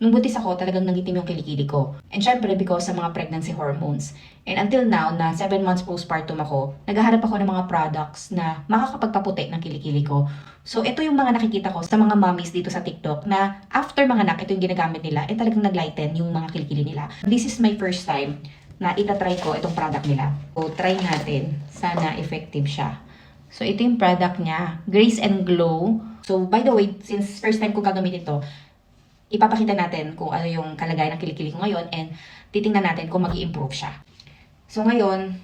Nung buntis ako, talagang nangitim yung kilikili ko. And syempre, because sa mga pregnancy hormones. And until now, na 7 months postpartum ako, naghahanap ako ng mga products na makakapagpaputi ng kilikili ko. So, ito yung mga nakikita ko sa mga mommies dito sa TikTok na after manganak, ito yung ginagamit nila, eh talagang naglighten yung mga kilikili nila. This is my first time na itatry ko itong product nila. So, try natin. Sana effective siya. So, ito yung product niya. Grace and Glow. So, by the way, since first time ko gagamitin ito, ipapakita natin kung ano yung kalagayan ng kilikili ko ngayon and titingnan natin kung mag-i-improve siya. So, ngayon,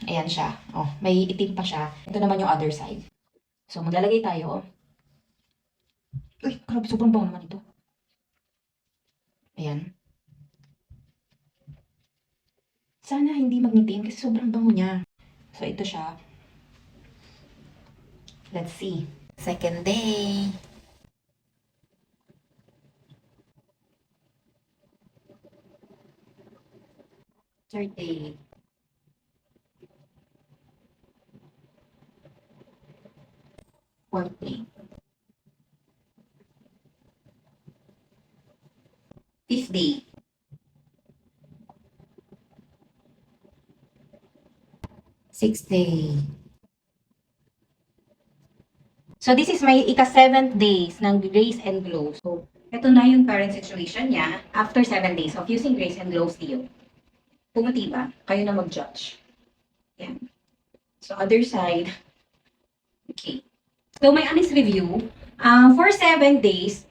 ayan siya. Oh, may itim pa siya. Ito naman yung other side. So, maglalagay tayo. Uy, grabe, sobrang bango naman ito. Ayan. Sana hindi magnitim kasi sobrang bango niya. So, ito siya. Let's see. Second day. Third day. Fourth day. Fifth day. Sixth day. So, this is my ika-7th days ng Grace and Glow. So, ito na yung current situation niya after 7 days of using Grace and Glow still. Pumuti ba? Kayo na mag-judge. Yan. So, other side. Okay. So, my honest review. For 7 days,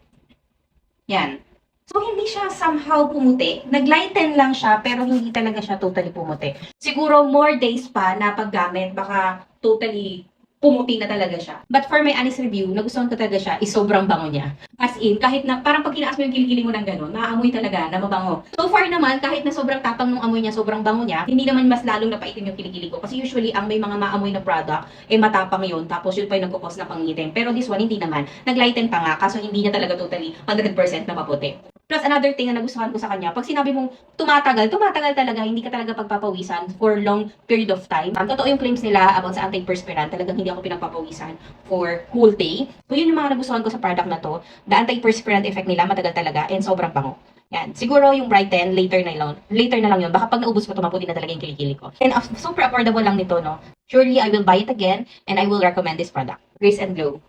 yan. So, hindi siya somehow pumuti. Naglighten lang siya, pero hindi talaga siya totally pumuti. Siguro more days pa na paggamit, baka totally pumuti na talaga siya. But for my honest review, nagustuhan ko talaga siya, is sobrang bango niya. As in, kahit na, parang pag kinaas mo yung kilikili mo ng gano'n, naaamoy talaga na mabango. So far naman, kahit na sobrang tapang nung amoy niya, sobrang bango niya, hindi naman mas lalong napaitim yung kilikili ko. Kasi usually, ang may mga maamoy na product, matapang yun, tapos yun pa yung nagkukos na pangitim. Pero this one, hindi naman. Naglighten pa nga, kaso hindi niya talaga totally 100% na maputi. Plus, another thing na nagustuhan ko sa kanya, pag sinabi mong tumatagal talaga, hindi ka talaga pagpapawisan for long period of time. Totoo yung claims nila about sa antiperspirant, talagang hindi ako pinagpapawisan for whole day. So, yun yung mga nagustuhan ko sa product na to. The antiperspirant effect nila, matagal talaga, and sobrang bango. Yan. Siguro yung Brighten, later na lang yun. Baka pag naubos ko, tumaputi na talaga yung kilikili ko. And super affordable lang nito, no? Surely, I will buy it again, and I will recommend this product. Grace and Glow.